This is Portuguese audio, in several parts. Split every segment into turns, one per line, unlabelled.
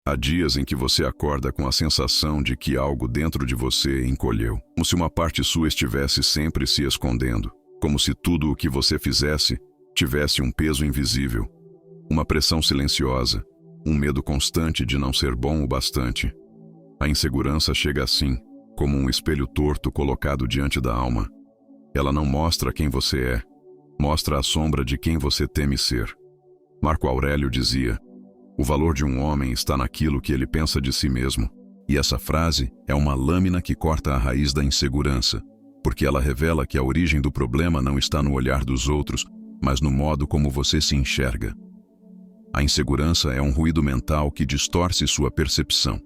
Há dias em que você acorda com a sensação de que algo dentro de você encolheu, como se uma parte sua estivesse sempre se escondendo, como se tudo o que você fizesse tivesse um peso invisível, uma pressão silenciosa, um medo constante de não ser bom o bastante. A insegurança chega assim, como um espelho torto colocado diante da alma. Ela não mostra quem você é, mostra a sombra de quem você teme ser. Marco Aurélio dizia: "O valor de um homem está naquilo que ele pensa de si mesmo." E essa frase é uma lâmina que corta a raiz da insegurança, porque ela revela que a origem do problema não está no olhar dos outros, mas no modo como você se enxerga. A insegurança é um ruído mental que distorce sua percepção.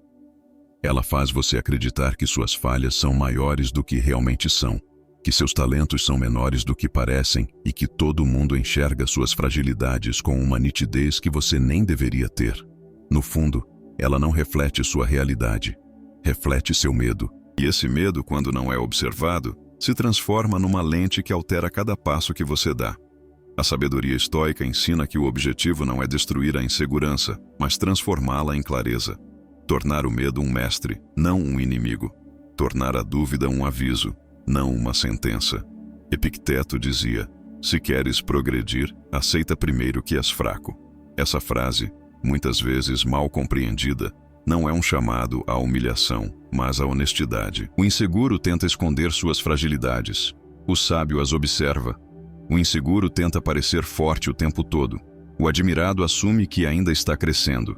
Ela faz você acreditar que suas falhas são maiores do que realmente são, que seus talentos são menores do que parecem e que todo mundo enxerga suas fragilidades com uma nitidez que você nem deveria ter. No fundo, ela não reflete sua realidade, reflete seu medo. E esse medo, quando não é observado, se transforma numa lente que altera cada passo que você dá. A sabedoria estoica ensina que o objetivo não é destruir a insegurança, mas transformá-la em clareza. Tornar o medo um mestre, não um inimigo. Tornar a dúvida um aviso, não uma sentença. Epicteto dizia: "Se queres progredir, aceita primeiro que és fraco." Essa frase, muitas vezes mal compreendida, não é um chamado à humilhação, mas à honestidade. O inseguro tenta esconder suas fragilidades. O sábio as observa. O inseguro tenta parecer forte o tempo todo. O admirado assume que ainda está crescendo.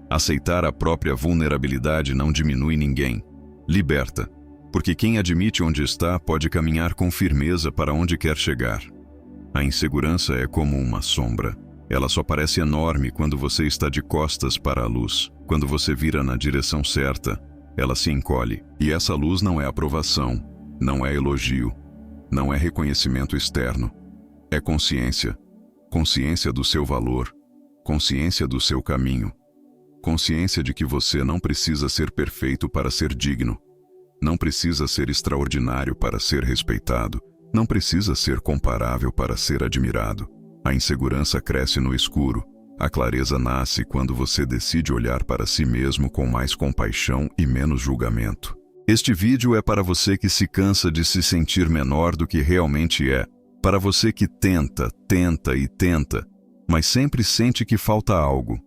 Aceitar a própria vulnerabilidade não diminui ninguém. Liberta. Porque quem admite onde está pode caminhar com firmeza para onde quer chegar. A insegurança é como uma sombra. Ela só parece enorme quando você está de costas para a luz. Quando você vira na direção certa, ela se encolhe. E essa luz não é aprovação, não é elogio, não é reconhecimento externo. É consciência. Consciência do seu valor. Consciência do seu caminho. Consciência de que você não precisa ser perfeito para ser digno. Não precisa ser extraordinário para ser respeitado. Não precisa ser comparável para ser admirado. A insegurança cresce no escuro. A clareza nasce quando você decide olhar para si mesmo com mais compaixão e menos julgamento. Este vídeo é para você que se cansa de se sentir menor do que realmente é. Para você que tenta, mas sempre sente que falta algo.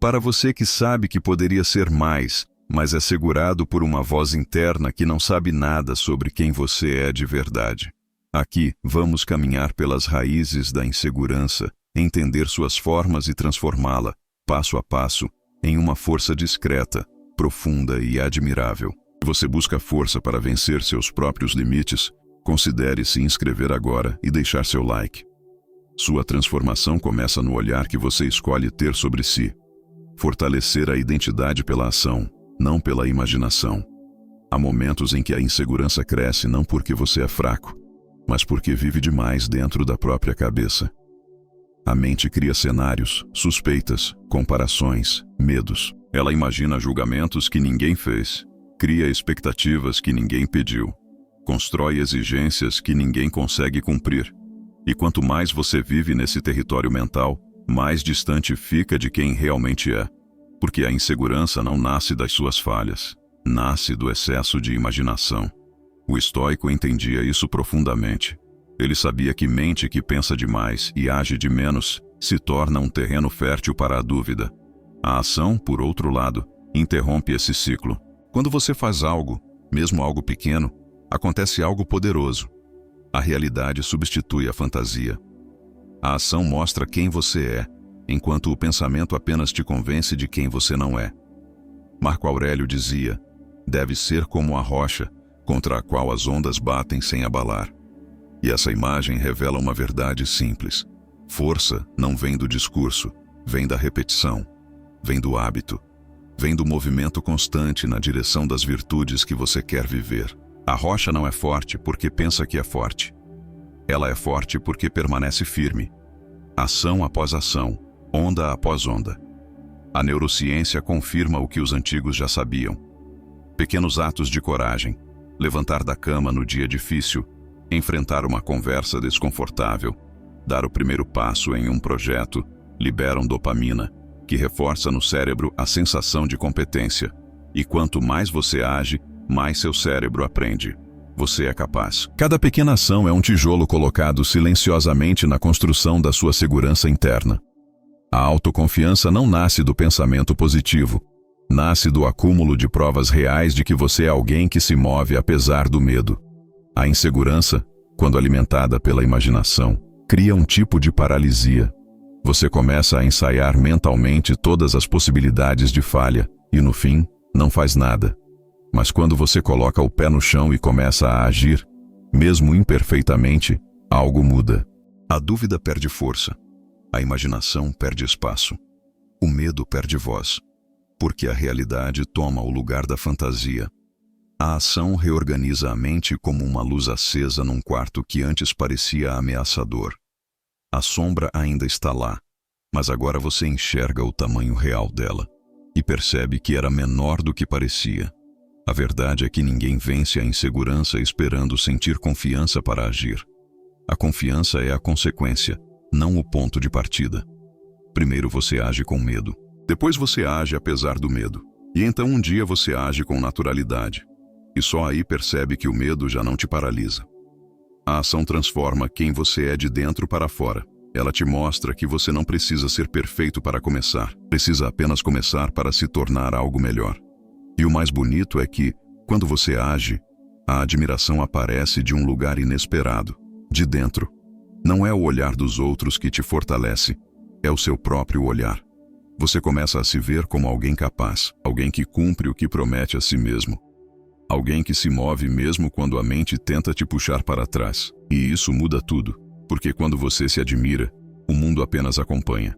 Para você que sabe que poderia ser mais, mas é segurado por uma voz interna que não sabe nada sobre quem você é de verdade. Aqui, vamos caminhar pelas raízes da insegurança, entender suas formas e transformá-la, passo a passo, em uma força discreta, profunda e admirável. Se você busca força para vencer seus próprios limites, considere se inscrever agora e deixar seu like. Sua transformação começa no olhar que você escolhe ter sobre si. Fortalecer a identidade pela ação, não pela imaginação. Há momentos em que a insegurança cresce não porque você é fraco, mas porque vive demais dentro da própria cabeça. A mente cria cenários, suspeitas, comparações, medos. Ela imagina julgamentos que ninguém fez, cria expectativas que ninguém pediu, constrói exigências que ninguém consegue cumprir. E quanto mais você vive nesse território mental, mais distante fica de quem realmente é. Porque a insegurança não nasce das suas falhas, nasce do excesso de imaginação. O estoico entendia isso profundamente. Ele sabia que mente que pensa demais e age de menos se torna um terreno fértil para a dúvida. A ação, por outro lado, interrompe esse ciclo. Quando você faz algo, mesmo algo pequeno, acontece algo poderoso. A realidade substitui a fantasia. A ação mostra quem você é, enquanto o pensamento apenas te convence de quem você não é. Marco Aurélio dizia: "Deve ser como a rocha, contra a qual as ondas batem sem abalar." E essa imagem revela uma verdade simples. Força não vem do discurso, vem da repetição, vem do hábito, vem do movimento constante na direção das virtudes que você quer viver. A rocha não é forte porque pensa que é forte. Ela é forte porque permanece firme. Ação após ação, onda após onda. A neurociência confirma o que os antigos já sabiam. Pequenos atos de coragem, levantar da cama no dia difícil, enfrentar uma conversa desconfortável, dar o primeiro passo em um projeto, liberam dopamina, que reforça no cérebro a sensação de competência. E quanto mais você age, mais seu cérebro aprende. Você é capaz. Cada pequena ação é um tijolo colocado silenciosamente na construção da sua segurança interna. A autoconfiança não nasce do pensamento positivo. Nasce do acúmulo de provas reais de que você é alguém que se move apesar do medo. A insegurança, quando alimentada pela imaginação, cria um tipo de paralisia. Você começa a ensaiar mentalmente todas as possibilidades de falha e, no fim, não faz nada. Mas quando você coloca o pé no chão e começa a agir, mesmo imperfeitamente, algo muda. A dúvida perde força. A imaginação perde espaço. O medo perde voz. Porque a realidade toma o lugar da fantasia. A ação reorganiza a mente como uma luz acesa num quarto que antes parecia ameaçador. A sombra ainda está lá, mas agora você enxerga o tamanho real dela e percebe que era menor do que parecia. A verdade é que ninguém vence a insegurança esperando sentir confiança para agir. A confiança é a consequência, não o ponto de partida. Primeiro você age com medo, depois você age apesar do medo, e então um dia você age com naturalidade. E só aí percebe que o medo já não te paralisa. A ação transforma quem você é de dentro para fora. Ela te mostra que você não precisa ser perfeito para começar, precisa apenas começar para se tornar algo melhor. E o mais bonito é que, quando você age, a admiração aparece de um lugar inesperado, de dentro. Não é o olhar dos outros que te fortalece, é o seu próprio olhar. Você começa a se ver como alguém capaz, alguém que cumpre o que promete a si mesmo. Alguém que se move mesmo quando a mente tenta te puxar para trás. E isso muda tudo, porque quando você se admira, o mundo apenas acompanha.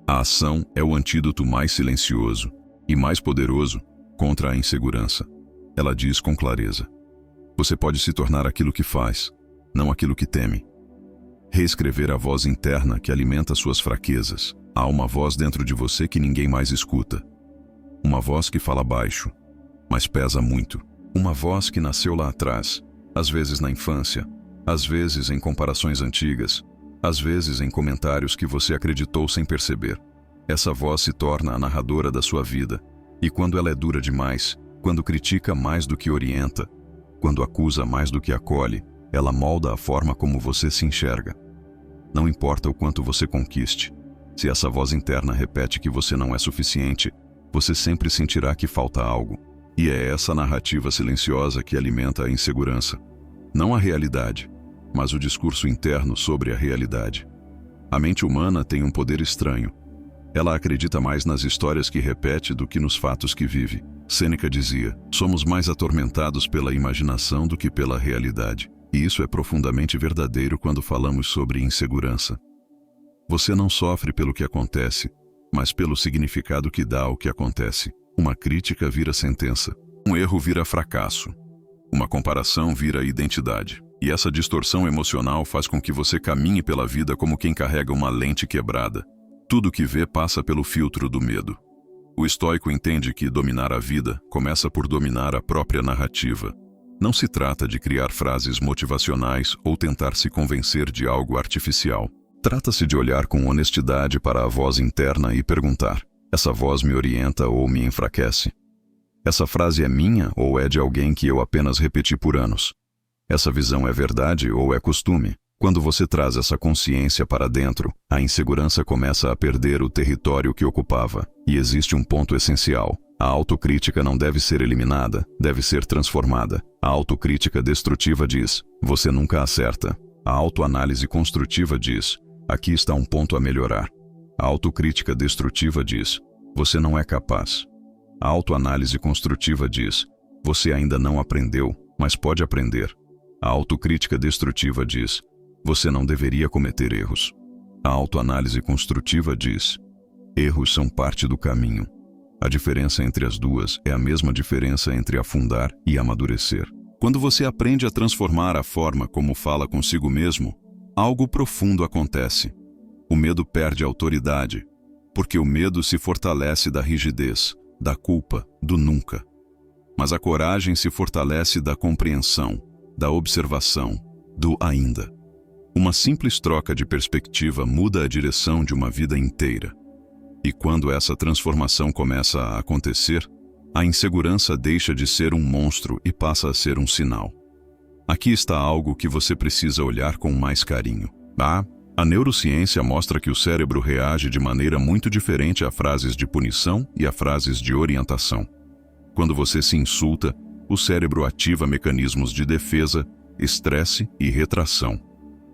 A ação é o antídoto mais silencioso e mais poderoso contra a insegurança. Ela diz com clareza: você pode se tornar aquilo que faz, não aquilo que teme. Reescrever a voz interna que alimenta suas fraquezas. Há uma voz dentro de você que ninguém mais escuta. Uma voz que fala baixo, mas pesa muito. Uma voz que nasceu lá atrás, às vezes na infância, às vezes em comparações antigas, às vezes em comentários que você acreditou sem perceber. Essa voz se torna a narradora da sua vida, e quando ela é dura demais, quando critica mais do que orienta, quando acusa mais do que acolhe, ela molda a forma como você se enxerga. Não importa o quanto você conquiste, se essa voz interna repete que você não é suficiente, você sempre sentirá que falta algo. E é essa narrativa silenciosa que alimenta a insegurança. Não a realidade, mas o discurso interno sobre a realidade. A mente humana tem um poder estranho. Ela acredita mais nas histórias que repete do que nos fatos que vive. Sêneca dizia: somos mais atormentados pela imaginação do que pela realidade. E isso é profundamente verdadeiro quando falamos sobre insegurança. Você não sofre pelo que acontece, mas pelo significado que dá ao que acontece. Uma crítica vira sentença. Um erro vira fracasso. Uma comparação vira identidade. E essa distorção emocional faz com que você caminhe pela vida como quem carrega uma lente quebrada. Tudo que vê passa pelo filtro do medo. O estoico entende que dominar a vida começa por dominar a própria narrativa. Não se trata de criar frases motivacionais ou tentar se convencer de algo artificial. Trata-se de olhar com honestidade para a voz interna e perguntar: essa voz me orienta ou me enfraquece? Essa frase é minha ou é de alguém que eu apenas repeti por anos? Essa visão é verdade ou é costume? Quando você traz essa consciência para dentro, a insegurança começa a perder o território que ocupava. E existe um ponto essencial. A autocrítica não deve ser eliminada, deve ser transformada. A autocrítica destrutiva diz: você nunca acerta. A autoanálise construtiva diz: aqui está um ponto a melhorar. A autocrítica destrutiva diz: você não é capaz. A autoanálise construtiva diz: você ainda não aprendeu, mas pode aprender. A autocrítica destrutiva diz: você não deveria cometer erros. A autoanálise construtiva diz: erros são parte do caminho. A diferença entre as duas é a mesma diferença entre afundar e amadurecer. Quando você aprende a transformar a forma como fala consigo mesmo, algo profundo acontece. O medo perde autoridade, porque o medo se fortalece da rigidez, da culpa, do nunca. Mas a coragem se fortalece da compreensão, da observação, do ainda. Uma simples troca de perspectiva muda a direção de uma vida inteira. E quando essa transformação começa a acontecer, a insegurança deixa de ser um monstro e passa a ser um sinal. Aqui está algo que você precisa olhar com mais carinho. A neurociência mostra que o cérebro reage de maneira muito diferente a frases de punição e a frases de orientação. Quando você se insulta, o cérebro ativa mecanismos de defesa, estresse e retração.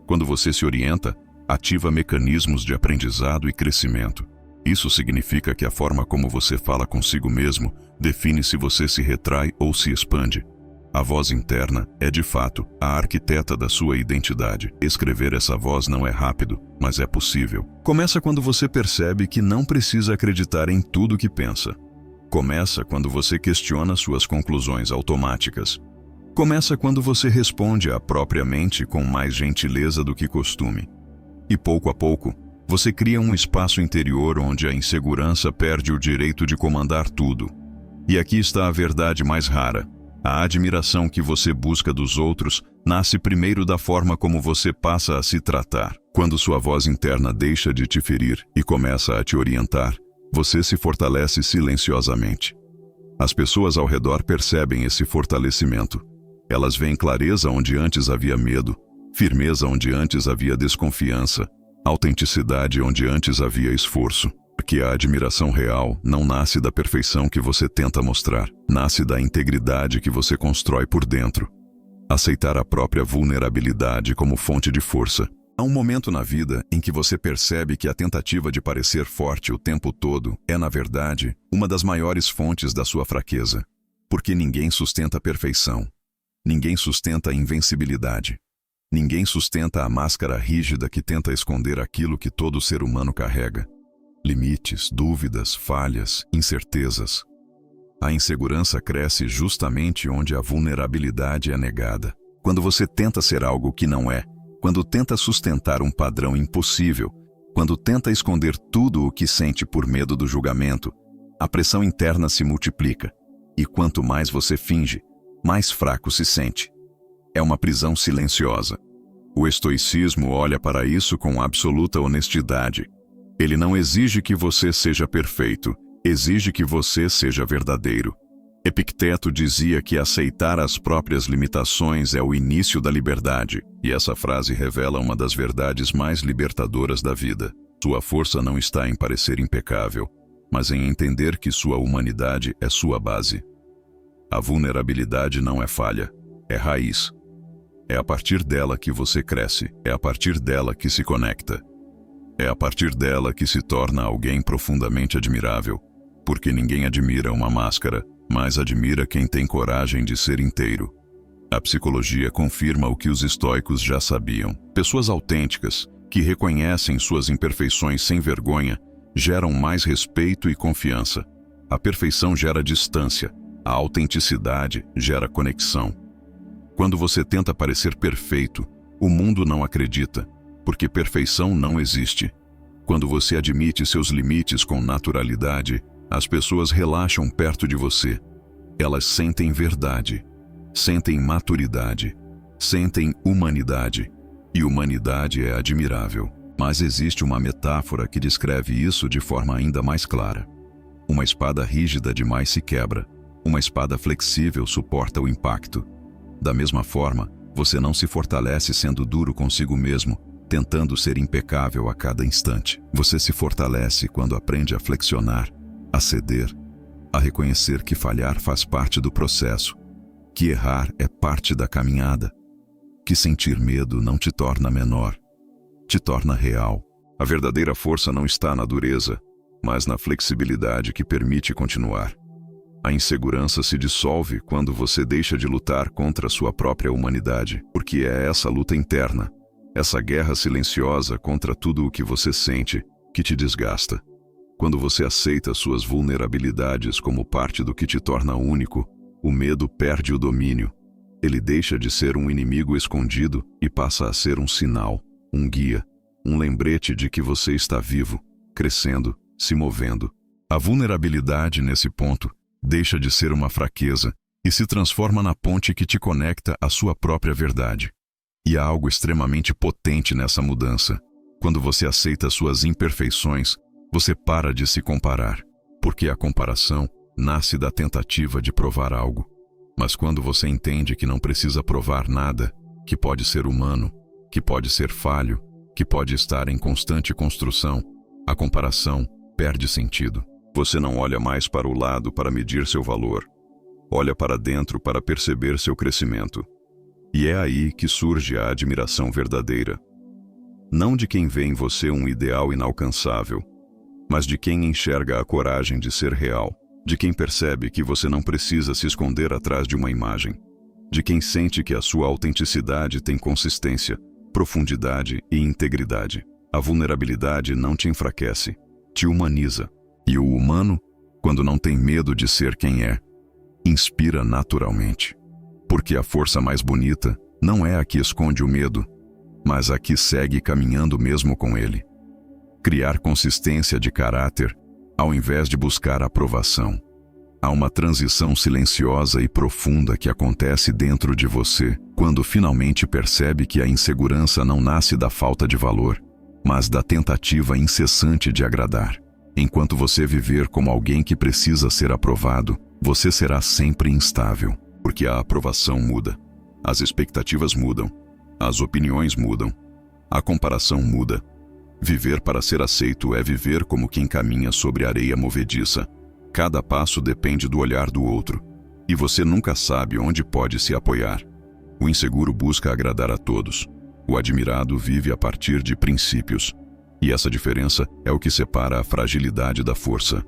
Quando você se orienta, ativa mecanismos de aprendizado e crescimento. Isso significa que a forma como você fala consigo mesmo define se você se retrai ou se expande. A voz interna é, de fato, a arquiteta da sua identidade. Escrever essa voz não é rápido, mas é possível. Começa quando você percebe que não precisa acreditar em tudo que pensa. Começa quando você questiona suas conclusões automáticas. Começa quando você responde à própria mente com mais gentileza do que costume. E pouco a pouco, você cria um espaço interior onde a insegurança perde o direito de comandar tudo. E aqui está a verdade mais rara. A admiração que você busca dos outros nasce primeiro da forma como você passa a se tratar. Quando sua voz interna deixa de te ferir e começa a te orientar, você se fortalece silenciosamente. As pessoas ao redor percebem esse fortalecimento. Elas veem clareza onde antes havia medo, firmeza onde antes havia desconfiança, autenticidade onde antes havia esforço. Porque a admiração real não nasce da perfeição que você tenta mostrar, nasce da integridade que você constrói por dentro. Aceitar a própria vulnerabilidade como fonte de força. Há um momento na vida em que você percebe que a tentativa de parecer forte o tempo todo é, na verdade, uma das maiores fontes da sua fraqueza. Porque ninguém sustenta a perfeição. Ninguém sustenta a invencibilidade. Ninguém sustenta a máscara rígida que tenta esconder aquilo que todo ser humano carrega. Limites, dúvidas, falhas, incertezas. A insegurança cresce justamente onde a vulnerabilidade é negada. Quando você tenta ser algo que não é, quando tenta sustentar um padrão impossível, quando tenta esconder tudo o que sente por medo do julgamento, a pressão interna se multiplica. E quanto mais você finge, mais fraco se sente. É uma prisão silenciosa. O estoicismo olha para isso com absoluta honestidade. Ele não exige que você seja perfeito, exige que você seja verdadeiro. Epicteto dizia que aceitar as próprias limitações é o início da liberdade, e essa frase revela uma das verdades mais libertadoras da vida. Sua força não está em parecer impecável, mas em entender que sua humanidade é sua base. A vulnerabilidade não é falha, é raiz. É a partir dela que você cresce, é a partir dela que se conecta. É a partir dela que se torna alguém profundamente admirável, porque ninguém admira uma máscara, mas admira quem tem coragem de ser inteiro. A psicologia confirma o que os estoicos já sabiam. Pessoas autênticas, que reconhecem suas imperfeições sem vergonha, geram mais respeito e confiança. A perfeição gera distância, a autenticidade gera conexão. Quando você tenta parecer perfeito, o mundo não acredita, porque perfeição não existe. Quando você admite seus limites com naturalidade, as pessoas relaxam perto de você. Elas sentem verdade, sentem maturidade, sentem humanidade. E humanidade é admirável. Mas existe uma metáfora que descreve isso de forma ainda mais clara. Uma espada rígida demais se quebra. Uma espada flexível suporta o impacto. Da mesma forma, você não se fortalece sendo duro consigo mesmo, tentando ser impecável a cada instante. Você se fortalece quando aprende a flexionar, a ceder, a reconhecer que falhar faz parte do processo, que errar é parte da caminhada, que sentir medo não te torna menor, te torna real. A verdadeira força não está na dureza, mas na flexibilidade que permite continuar. A insegurança se dissolve quando você deixa de lutar contra a sua própria humanidade, porque é essa luta interna, essa guerra silenciosa contra tudo o que você sente, que te desgasta. Quando você aceita suas vulnerabilidades como parte do que te torna único, o medo perde o domínio. Ele deixa de ser um inimigo escondido e passa a ser um sinal, um guia, um lembrete de que você está vivo, crescendo, se movendo. A vulnerabilidade, nesse ponto, deixa de ser uma fraqueza e se transforma na ponte que te conecta à sua própria verdade. E há algo extremamente potente nessa mudança. Quando você aceita suas imperfeições, Você para de se comparar, porque a comparação nasce da tentativa de provar algo. Mas quando você entende que não precisa provar nada, que pode ser humano, que pode ser falho, que pode estar em constante construção, a comparação perde sentido. Você não olha mais para o lado para medir seu valor. Olha para dentro para perceber seu crescimento. E é aí que surge a admiração verdadeira. Não de quem vê em você um ideal inalcançável, mas de quem enxerga a coragem de ser real, de quem percebe que você não precisa se esconder atrás de uma imagem, de quem sente que a sua autenticidade tem consistência, profundidade e integridade. A vulnerabilidade não te enfraquece, te humaniza. E o humano, quando não tem medo de ser quem é, inspira naturalmente. Porque a força mais bonita não é a que esconde o medo, mas a que segue caminhando mesmo com ele. Criar consistência de caráter, ao invés de buscar aprovação. Há uma transição silenciosa e profunda que acontece dentro de você quando finalmente percebe que a insegurança não nasce da falta de valor, mas da tentativa incessante de agradar. Enquanto você viver como alguém que precisa ser aprovado, você será sempre instável, porque a aprovação muda, as expectativas mudam, as opiniões mudam, a comparação muda. Viver para ser aceito é viver como quem caminha sobre areia movediça. Cada passo depende do olhar do outro, e você nunca sabe onde pode se apoiar. O inseguro busca agradar a todos. O admirado vive a partir de princípios. E essa diferença é o que separa a fragilidade da força.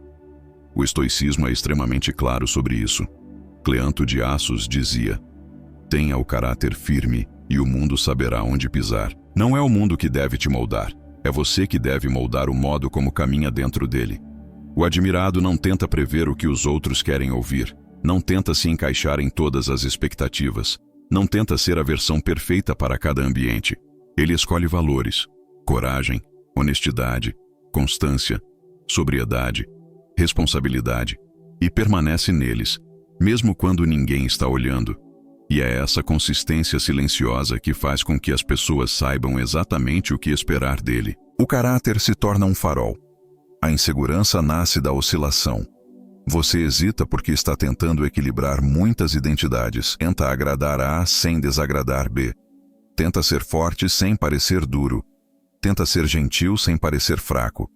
O estoicismo é extremamente claro sobre isso. Cleanto de Assos dizia: tenha o caráter firme e o mundo saberá onde pisar. Não é o mundo que deve te moldar, é você que deve moldar o modo como caminha dentro dele. O admirado não tenta prever o que os outros querem ouvir, não tenta se encaixar em todas as expectativas, não tenta ser a versão perfeita para cada ambiente. Ele escolhe valores, coragem, honestidade, constância, sobriedade, responsabilidade, e permanece neles, mesmo quando ninguém está olhando. E é essa consistência silenciosa que faz com que as pessoas saibam exatamente o que esperar dele. O caráter se torna um farol. A insegurança nasce da oscilação. Você hesita porque está tentando equilibrar muitas identidades. Tenta agradar A sem desagradar B. Tenta ser forte sem parecer duro. Tenta ser gentil sem parecer fraco.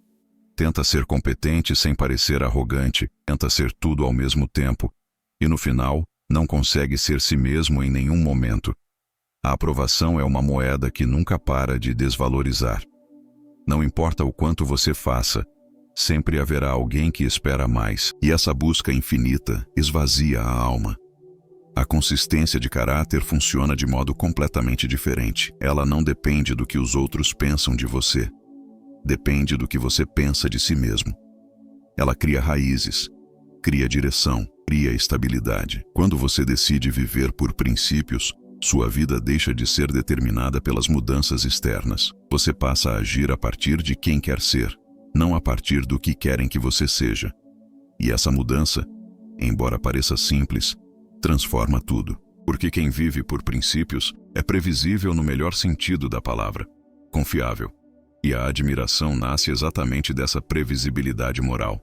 Tenta ser competente sem parecer arrogante. Tenta ser tudo ao mesmo tempo. E no final, não consegue ser si mesmo em nenhum momento. A aprovação é uma moeda que nunca para de desvalorizar. Não importa o quanto você faça, sempre haverá alguém que espera mais, e essa busca infinita esvazia a alma. A consistência de caráter funciona de modo completamente diferente. Ela não depende do que os outros pensam de você. Depende do que você pensa de si mesmo. Ela cria raízes, cria direção, cria estabilidade. Quando você decide viver por princípios, sua vida deixa de ser determinada pelas mudanças externas. Você passa a agir a partir de quem quer ser, não a partir do que querem que você seja. E essa mudança, embora pareça simples, transforma tudo. Porque quem vive por princípios é previsível no melhor sentido da palavra, confiável. E a admiração nasce exatamente dessa previsibilidade moral.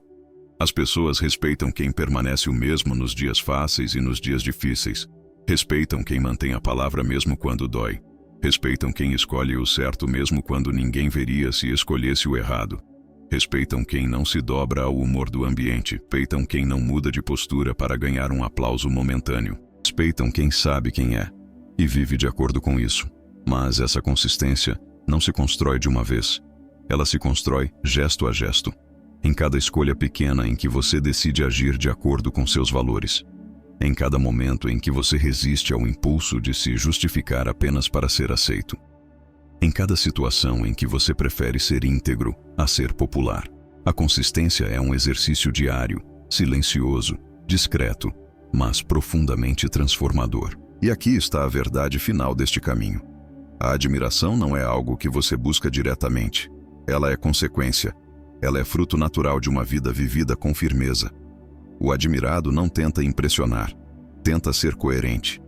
As pessoas respeitam quem permanece o mesmo nos dias fáceis e nos dias difíceis. Respeitam quem mantém a palavra mesmo quando dói. Respeitam quem escolhe o certo mesmo quando ninguém veria se escolhesse o errado. Respeitam quem não se dobra ao humor do ambiente. Respeitam quem não muda de postura para ganhar um aplauso momentâneo. Respeitam quem sabe quem é e vive de acordo com isso. Mas essa consistência não se constrói de uma vez. Ela se constrói gesto a gesto. Em cada escolha pequena em que você decide agir de acordo com seus valores. Em cada momento em que você resiste ao impulso de se justificar apenas para ser aceito. Em cada situação em que você prefere ser íntegro a ser popular. A consistência é um exercício diário, silencioso, discreto, mas profundamente transformador. E aqui está a verdade final deste caminho. A admiração não é algo que você busca diretamente. Ela é consequência. Ela é fruto natural de uma vida vivida com firmeza. O admirado não tenta impressionar, tenta ser coerente.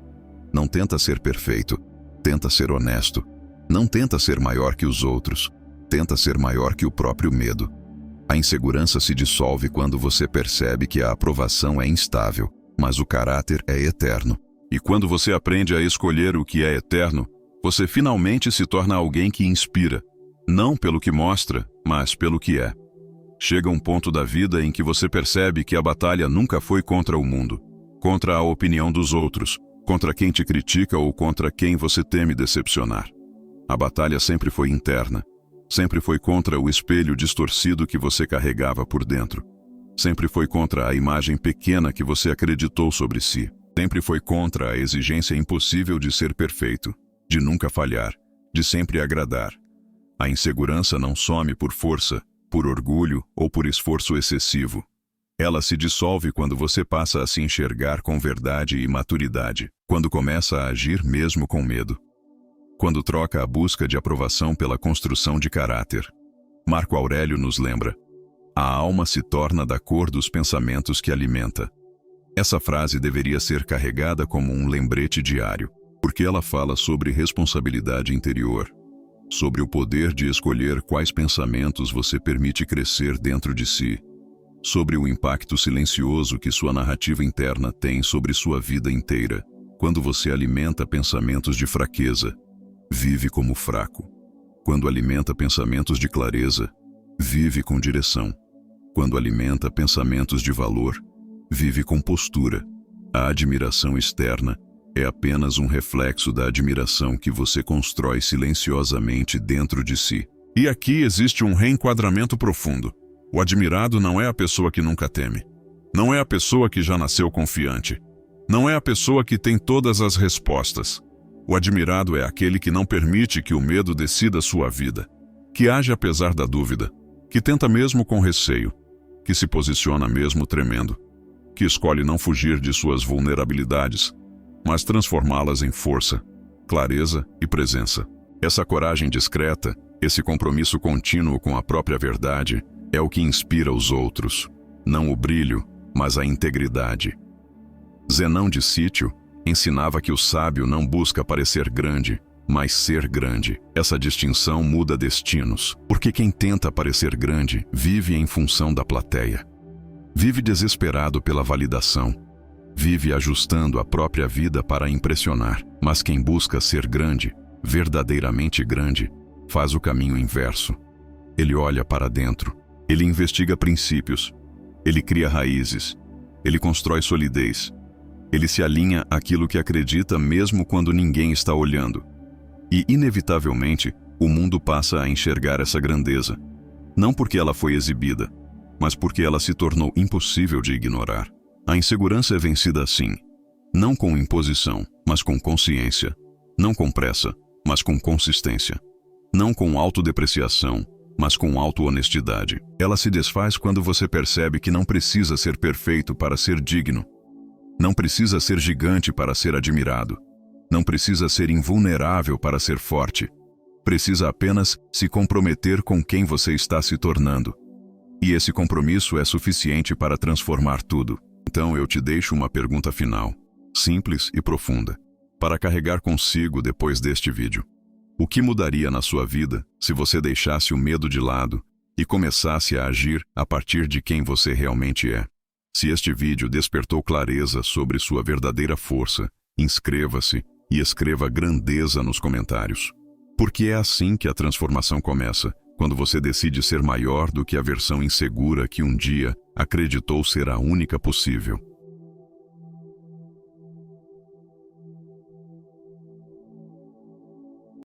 Não tenta ser perfeito, tenta ser honesto. Não tenta ser maior que os outros, tenta ser maior que o próprio medo. A insegurança se dissolve quando você percebe que a aprovação é instável, mas o caráter é eterno. E quando você aprende a escolher o que é eterno, você finalmente se torna alguém que inspira, não pelo que mostra, mas pelo que é. Chega um ponto da vida em que você percebe que a batalha nunca foi contra o mundo, contra a opinião dos outros, contra quem te critica ou contra quem você teme decepcionar. A batalha sempre foi interna, sempre foi contra o espelho distorcido que você carregava por dentro. Sempre foi contra a imagem pequena que você acreditou sobre si. Sempre foi contra a exigência impossível de ser perfeito, de nunca falhar, de sempre agradar. A insegurança não some por força, por orgulho ou por esforço excessivo. Ela se dissolve quando você passa a se enxergar com verdade e maturidade, quando começa a agir mesmo com medo. Quando troca a busca de aprovação pela construção de caráter. Marco Aurélio nos lembra: a alma se torna da cor dos pensamentos que alimenta. Essa frase deveria ser carregada como um lembrete diário, porque ela fala sobre responsabilidade interior, sobre o poder de escolher quais pensamentos você permite crescer dentro de si, sobre o impacto silencioso que sua narrativa interna tem sobre sua vida inteira. Quando você alimenta pensamentos de fraqueza, vive como fraco. Quando alimenta pensamentos de clareza, vive com direção. Quando alimenta pensamentos de valor, vive com postura. A admiração externa é apenas um reflexo da admiração que você constrói silenciosamente dentro de si. E aqui existe um reenquadramento profundo. O admirado não é a pessoa que nunca teme. Não é a pessoa que já nasceu confiante. Não é a pessoa que tem todas as respostas. O admirado é aquele que não permite que o medo decida sua vida, que age apesar da dúvida, que tenta mesmo com receio, que se posiciona mesmo tremendo, que escolhe não fugir de suas vulnerabilidades, mas transformá-las em força, clareza e presença. Essa coragem discreta, esse compromisso contínuo com a própria verdade, é o que inspira os outros, não o brilho, mas a integridade. Zenão de Sítio ensinava que o sábio não busca parecer grande, mas ser grande. Essa distinção muda destinos, porque quem tenta parecer grande vive em função da plateia. Vive desesperado pela validação. Vive ajustando a própria vida para impressionar. Mas quem busca ser grande, verdadeiramente grande, faz o caminho inverso. Ele olha para dentro. Ele investiga princípios. Ele cria raízes. Ele constrói solidez. Ele se alinha àquilo que acredita mesmo quando ninguém está olhando. E, inevitavelmente, o mundo passa a enxergar essa grandeza. Não porque ela foi exibida, mas porque ela se tornou impossível de ignorar. A insegurança é vencida assim, não com imposição, mas com consciência. Não com pressa, mas com consistência. Não com autodepreciação, mas com auto-honestidade. Ela se desfaz quando você percebe que não precisa ser perfeito para ser digno. Não precisa ser gigante para ser admirado. Não precisa ser invulnerável para ser forte. Precisa apenas se comprometer com quem você está se tornando. E esse compromisso é suficiente para transformar tudo. Então eu te deixo uma pergunta final, simples e profunda, para carregar consigo depois deste vídeo. O que mudaria na sua vida se você deixasse o medo de lado e começasse a agir a partir de quem você realmente é? Se este vídeo despertou clareza sobre sua verdadeira força, inscreva-se e escreva grandeza nos comentários. Porque é assim que a transformação começa, quando você decide ser maior do que a versão insegura que um dia acreditou ser a única possível.